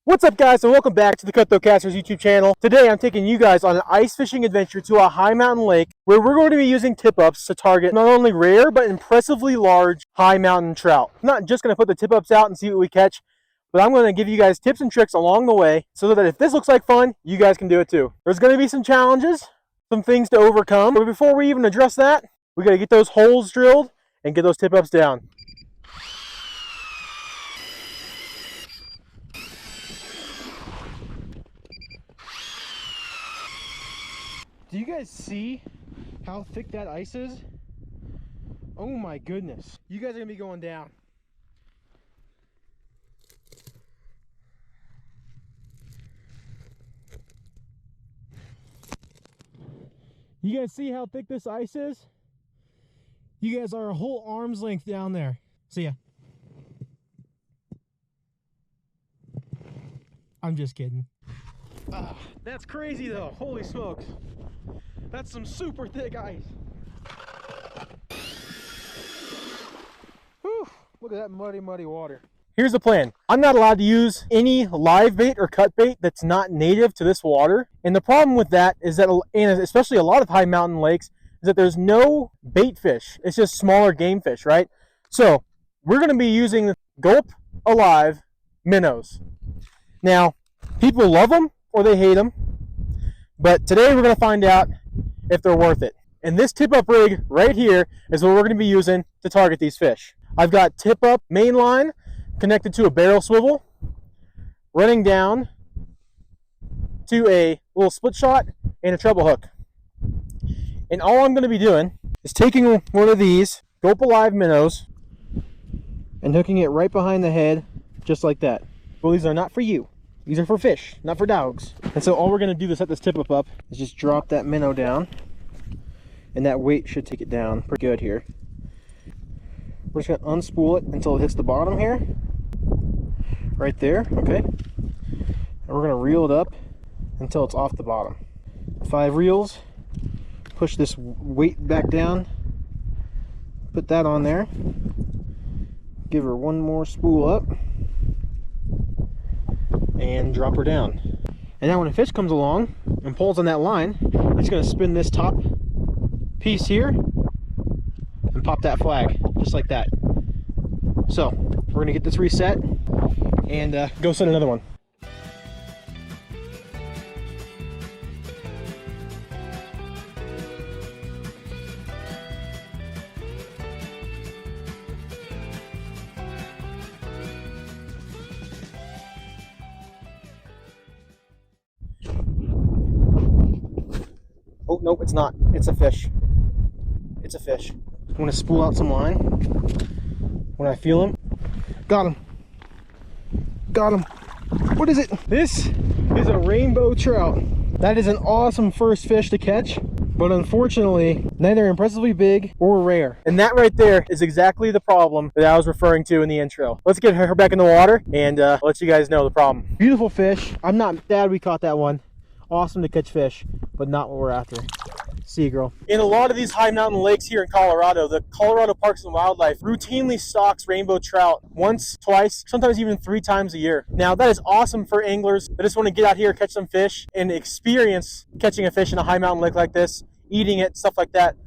What's up, guys, and welcome back to the Cutthroat Casters YouTube channel. Today I'm taking you guys on an ice fishing adventure to a high mountain lake where we're going to be using tip-ups to target not only rare but impressively large high mountain trout. I'm not just going to put the tip-ups out and see what we catch, but I'm going to give you guys tips and tricks along the way so that if this looks like fun, you guys can do it too. There's going to be some challenges, some things to overcome, but before we even address that, we got to get those holes drilled and get those tip-ups down. Do you guys see how thick that ice is? Oh my goodness. You guys are gonna be going down. You guys see how thick this ice is? You guys are a whole arm's length down there. See ya. I'm just kidding. That's crazy though, holy smokes. That's some super thick ice. Whew, look at that muddy water. Here's the plan. I'm not allowed to use any live bait or cut bait that's not native to this water. And the problem with that is that, and especially a lot of high mountain lakes, is that there's no bait fish. It's just smaller game fish, right? So we're gonna be using Gulp Alive minnows. Now, people love them or they hate them, but today we're gonna find out if they're worth it. And this tip-up rig right here is what we're going to be using to target these fish. I've got tip-up main line connected to a barrel swivel, running down to a little split shot and a treble hook. And all I'm going to be doing is taking one of these Gulp Alive minnows and hooking it right behind the head, just like that. Well, these are not for you. These are for fish, not for dogs. And so all we're going to do to set this tip-up up is just drop that minnow down. And that weight should take it down pretty good here. We're just going to unspool it until it hits the bottom here. Right there, okay. And we're going to reel it up until it's off the bottom. 5 reels. Push this weight back down. Put that on there. Give her one more spool up. And drop her down. And now when a fish comes along and pulls on that line, it's going to spin this top piece here and pop that flag just like that. So we're going to get this reset and go set another one. Oh, nope, it's not. It's a fish. It's a fish. I'm going to spool out some line when I feel him. Got him. Got him. What is it? This is a rainbow trout. That is an awesome first fish to catch, but unfortunately, neither impressively big or rare. And that right there is exactly the problem that I was referring to in the intro. Let's get her back in the water and let you guys know the problem. Beautiful fish. I'm not sad we caught that one. Awesome to catch fish, but not what we're after. See you, girl. In a lot of these high mountain lakes here in Colorado, the Colorado Parks and Wildlife routinely stocks rainbow trout once, twice, sometimes even 3 times a year. Now, that is awesome for anglers that just want to get out here, catch some fish, and experience catching a fish in a high mountain lake like this, eating it, stuff like that.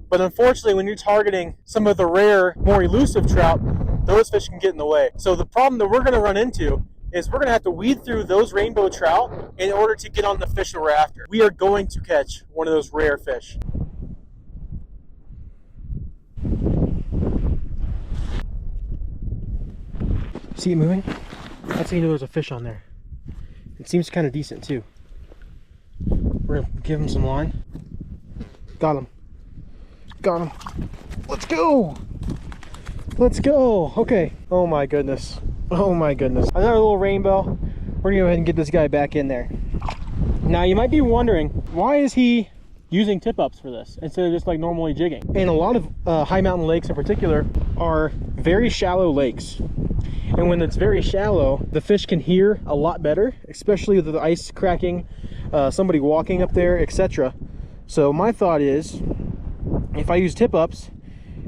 But unfortunately, when you're targeting some of the rare, more elusive trout, those fish can get in the way. So the problem that we're going to run into is we're going to have to weed through those rainbow trout in order to get on the fish that we're after. We are going to catch one of those rare fish. See it moving? That's how you know there's a fish on there. It seems kind of decent too. We're going to give him some line. Got him. Got him. Let's go! Let's go! Okay. Oh my goodness. Oh my goodness. Another little rainbow. We're gonna go ahead and get this guy back in there. Now you might be wondering, why is he using tip-ups for this instead of just like normally jigging? And a lot of high mountain lakes in particular are very shallow lakes. And when it's very shallow, the fish can hear a lot better, especially with the ice cracking, somebody walking up there, etc. So my thought is, if I use tip-ups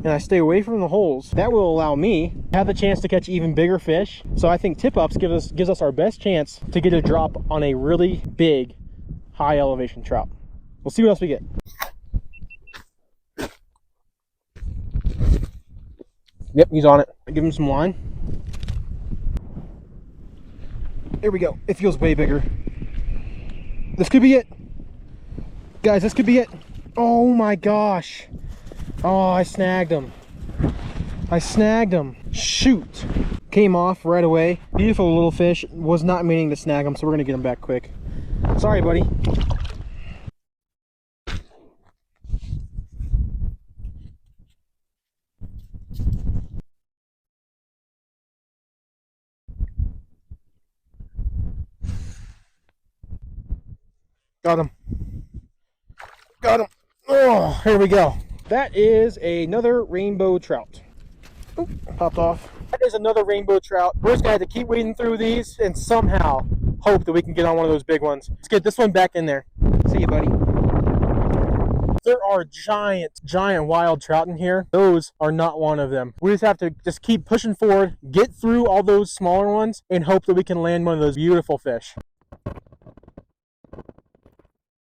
and I stay away from the holes, that will allow me to have the chance to catch even bigger fish. So I think tip-ups gives us our best chance to get a drop on a really big, high elevation trout. We'll see what else we get. Yep, he's on it. I give him some line. There we go. It feels way bigger. This could be it. Guys, this could be it. Oh my gosh. Oh, I snagged him. I snagged him. Shoot. Came off right away. Beautiful little fish. Was not meaning to snag him, so we're going to get him back quick. Sorry, buddy. Got him. Got him. Oh, here we go. That is another rainbow trout. Oop, popped off. That is another rainbow trout. We're just going to have to keep wading through these and somehow hope that we can get on one of those big ones. Let's get this one back in there. See you, buddy. There are giant wild trout in here. Those are not one of them. We just have to keep pushing forward, get through all those smaller ones, and hope that we can land one of those beautiful fish.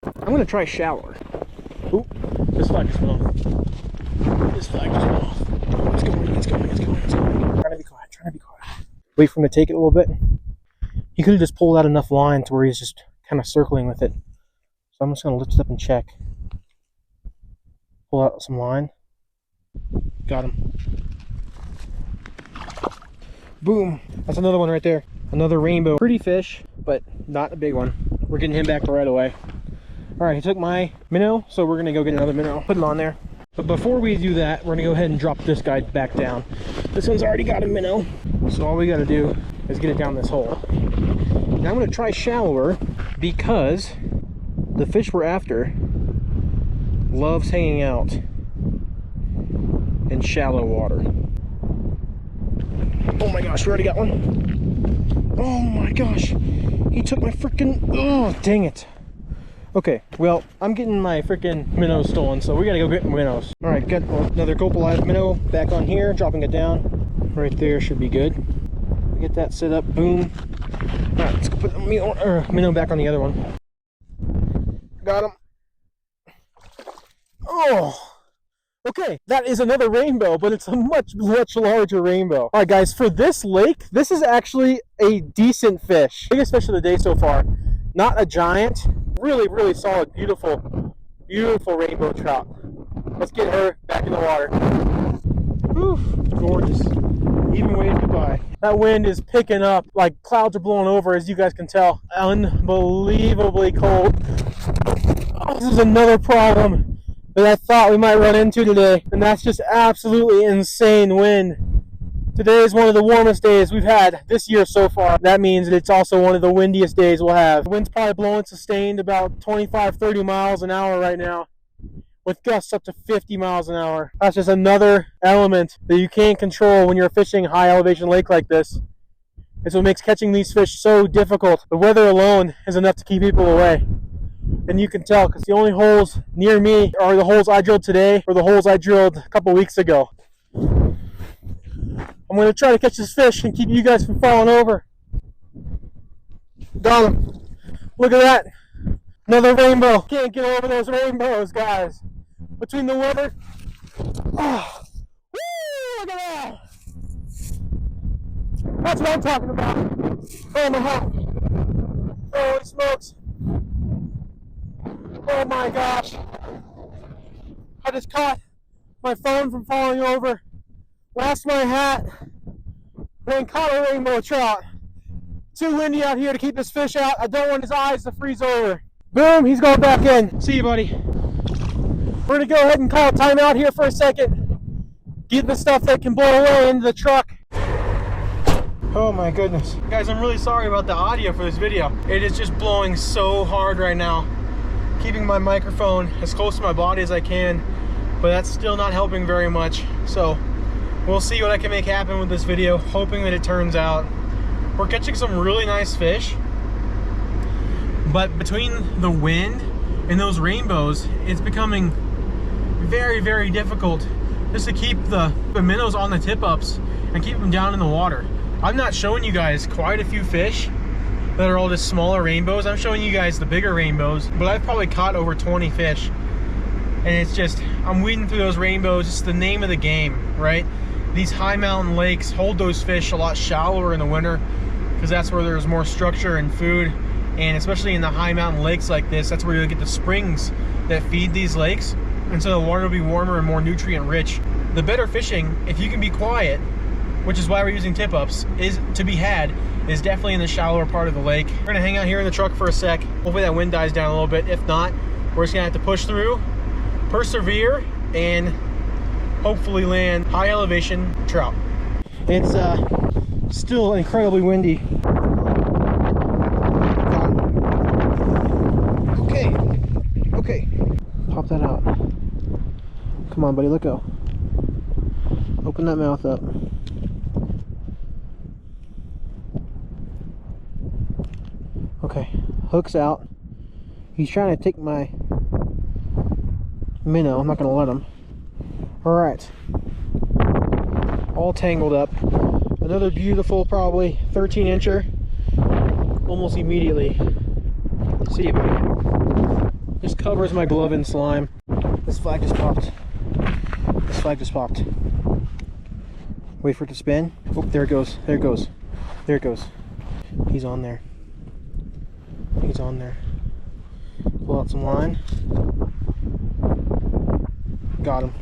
I'm going to try shallower. Oop, this flag just went off. This flag just went off. Oh, it's going. Trying to be quiet. Wait for him to take it a little bit. He could have just pulled out enough line to where he's just kind of circling with it. So I'm just going to lift it up and check. Pull out some line. Got him. Boom. That's another one right there. Another rainbow. Pretty fish, but not a big one. We're getting him back right away. Alright, he took my minnow, so we're going to go get another minnow. Put it on there. But before we do that, we're going to go ahead and drop this guy back down. This one's already got a minnow. So all we got to do is get it down this hole. Now I'm going to try shallower because the fish we're after loves hanging out in shallow water. Oh my gosh, we already got one. Oh my gosh, he took my freaking, oh dang it. Okay, well, I'm getting my freaking minnow stolen, so we gotta go get minnows. All right, got another copalized minnow back on here, dropping it down. Right there should be good. Get that set up, boom. All right, let's go put the minnow back on the other one. Got him. Oh, okay, that is another rainbow, but it's a much larger rainbow. All right, guys, for this lake, this is actually a decent fish. Biggest fish of the day so far. Not a giant. Really solid, beautiful rainbow trout. Let's get her back in the water. Whew, gorgeous. Even waved goodbye. That wind is picking up, like clouds are blowing over, as you guys can tell. Unbelievably cold. Oh, this is another problem that I thought we might run into today, and that's just absolutely insane wind. Today is one of the warmest days we've had this year so far. That means that it's also one of the windiest days we'll have. The wind's probably blowing sustained about 25-30 miles an hour right now, with gusts up to 50 miles an hour. That's just another element that you can't control when you're fishing a high elevation lake like this. It's what makes catching these fish so difficult. The weather alone is enough to keep people away. And you can tell because the only holes near me are the holes I drilled today or the holes I drilled a couple weeks ago. I'm going to try to catch this fish and keep you guys from falling over. Got him. Look at that. Another rainbow. Can't get over those rainbows, guys. Between the weather. Oh. Woo, look at that. That's what I'm talking about. Oh my God. Holy smokes. Oh my gosh. I just caught my phone from falling over. Lost my hat, then caught a rainbow trout. Too windy out here to keep this fish out. I don't want his eyes to freeze over. Boom, he's going back in. See you, buddy. We're gonna go ahead and call a timeout here for a second. Get the stuff that can blow away into the truck. Oh my goodness. Guys, I'm really sorry about the audio for this video. It is just blowing so hard right now. Keeping my microphone as close to my body as I can, but that's still not helping very much. So we'll see what I can make happen with this video, hoping that it turns out. We're catching some really nice fish, but between the wind and those rainbows, it's becoming very difficult just to keep the minnows on the tip ups and keep them down in the water. I'm not showing you guys quite a few fish that are all just smaller rainbows. I'm showing you guys the bigger rainbows, but I've probably caught over 20 fish. And it's just, I'm weeding through those rainbows. It's the name of the game, right? These high mountain lakes hold those fish a lot shallower in the winter because that's where there's more structure and food. And especially in the high mountain lakes like this, that's where you'll get the springs that feed these lakes. And so the water will be warmer and more nutrient rich. The better fishing, if you can be quiet, which is why we're using tip ups, is definitely in the shallower part of the lake. We're gonna hang out here in the truck for a sec. Hopefully that wind dies down a little bit. If not, we're just gonna have to push through, persevere, and hopefully land high elevation trout. It's still incredibly windy. Okay, pop that out. Come on, buddy, let go. Open that mouth up. Okay, hook's out. He's trying to take my minnow. I'm not gonna let him. All right, all tangled up. Another beautiful, probably 13-incher. Almost immediately. See you, buddy. Just covers my glove in slime. This flag just popped. This flag just popped. Wait for it to spin. Oh, there it goes. There it goes. There it goes. He's on there. He's on there. Pull out some line. Got him.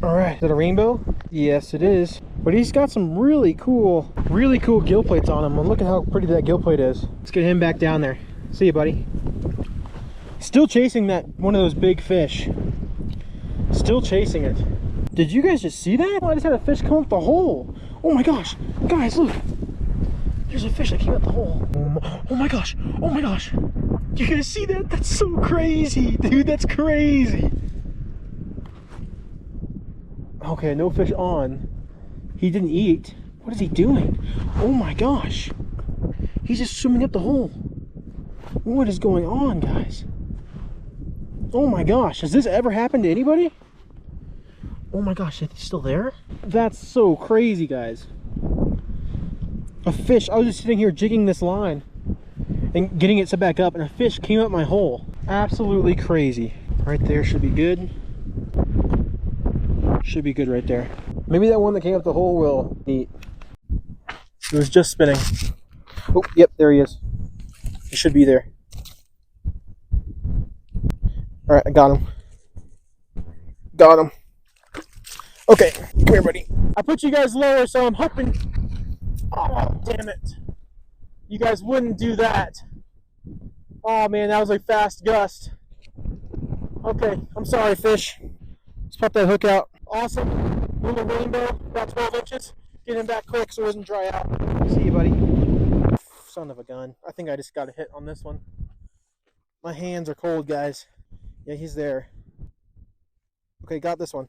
Alright, is that a rainbow? Yes, it is. But he's got some really cool gill plates on him. Look at how pretty that gill plate is. Let's get him back down there. See you, buddy. Still chasing that one of those big fish. Still chasing it. Did you guys just see that? I just had a fish come up the hole. Oh my gosh. Guys, look. There's a fish that came up the hole. Oh my gosh. Oh my gosh. You guys see that? That's so crazy. Dude, that's crazy. Okay, no fish on. He didn't eat. What is he doing? Oh my gosh. He's just swimming up the hole. What is going on, guys? Oh my gosh. Has this ever happened to anybody? Oh my gosh, is he still there? That's so crazy, guys. A fish. I was just sitting here jigging this line and getting it set back up, and a fish came up my hole. Absolutely crazy. Right there should be good. Should be good right there. Maybe that one that came up the hole will eat. It was just spinning. Oh, yep, there he is. He should be there. Alright, I got him. Got him. Okay, come here, buddy. I put you guys lower, so I'm hoping... Oh, damn it. You guys wouldn't do that. Oh, man, that was like fast gust. Okay, I'm sorry, fish. Let's pop that hook out. Awesome. Little rainbow, about 12 inches. Get him back quick so it doesn't dry out. See you, buddy. Son of a gun. I think I just got a hit on this one. My hands are cold, guys. Yeah, he's there. Okay, got this one.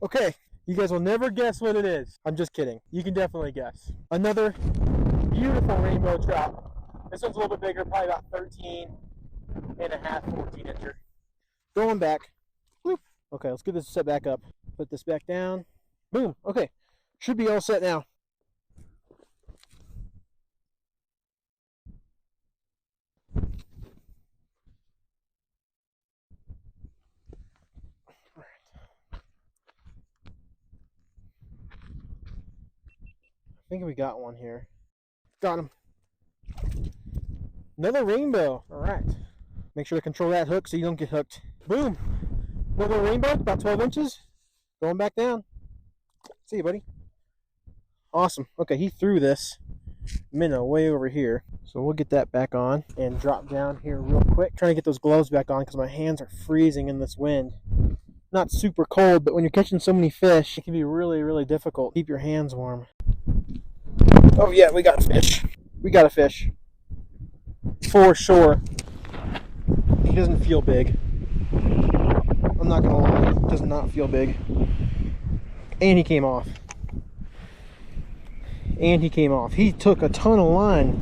Okay, you guys will never guess what it is. I'm just kidding. You can definitely guess. Another beautiful rainbow trout. This one's a little bit bigger, probably about 13 and a half, 14-incher. Going back. Whoop. Okay, let's get this set back up. Put this back down. Boom. Okay, should be all set now. I think we got one here. Got him. Another rainbow. All right. Make sure to control that hook so you don't get hooked. Boom. Another rainbow, about 12 inches. Going back down. See you, buddy. Awesome. Okay, he threw this minnow way over here. So we'll get that back on and drop down here real quick. Trying to get those gloves back on because my hands are freezing in this wind. Not super cold, but when you're catching so many fish, it can be really, really difficult. Keep your hands warm. Oh yeah, we got a fish. We got a fish. For sure. He doesn't feel big. I'm not gonna lie, he does not feel big. And he came off. And he came off. He took a ton of line.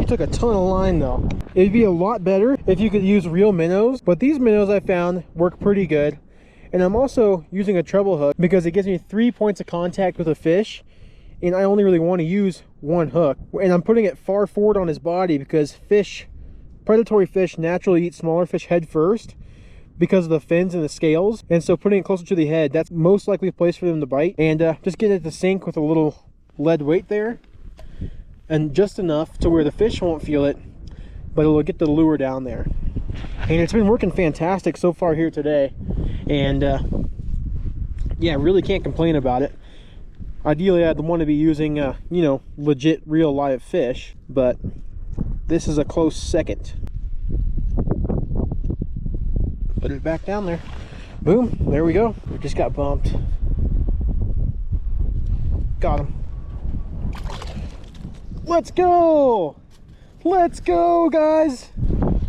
She took a ton of line though. It'd be a lot better if you could use real minnows, but these minnows I found work pretty good. And I'm also using a treble hook because it gives me 3 points of contact with a fish, and I only really want to use one hook. And I'm putting it far forward on his body because predatory fish naturally eat smaller fish head first because of the fins and the scales. And so putting it closer to the head, that's most likely a place for them to bite. And just get it to sink with a little lead weight there, and just enough to where the fish won't feel it, but it'll get the lure down there. And it's been working fantastic so far here today. And yeah, really can't complain about it. Ideally, I'd want to be using you know, legit real live fish, but this is a close second. Put it back down there. Boom, there we go. We just got bumped. Got him. Let's go! Let's go, guys!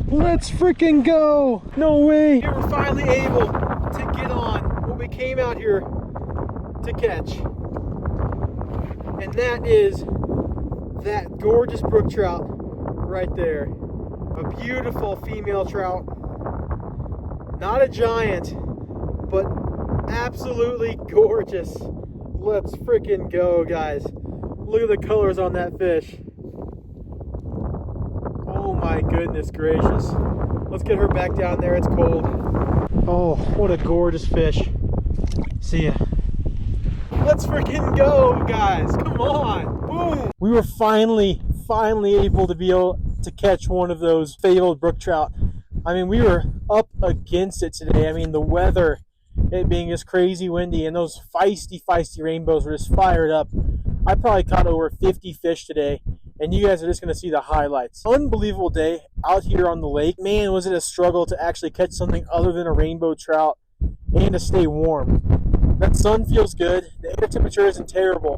Let's freaking go! No way! We were finally able to get on what we came out here to catch. And that is that gorgeous brook trout right there. A beautiful female trout. Not a giant, but absolutely gorgeous. Let's freaking go, guys. Look at the colors on that fish. Oh my goodness gracious. Let's get her back down there, it's cold. Oh, what a gorgeous fish. See ya. Let's freaking go, guys. Come on. Boom. We were finally able to catch one of those fabled brook trout. I mean, we were up against it today. I mean, the weather, it being just crazy windy, and those feisty rainbows were just fired up. I probably caught over 50 fish today, and you guys are just going to see the highlights. Unbelievable day out here on the lake. Man, was it a struggle to actually catch something other than a rainbow trout and to stay warm. That sun feels good. The air temperature isn't terrible,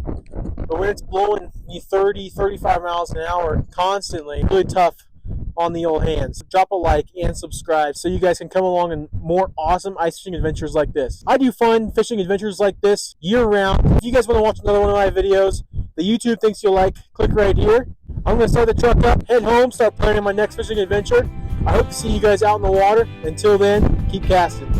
but when it's blowing 30, 35 miles an hour constantly, really tough on the old hands. Drop a like and subscribe so you guys can come along in more awesome ice fishing adventures like this. I do fun fishing adventures like this year round. If you guys want to watch another one of my videos that YouTube thinks you'll like, click right here. I'm going to start the truck up, head home, start planning my next fishing adventure. I hope to see you guys out in the water. Until then, keep casting.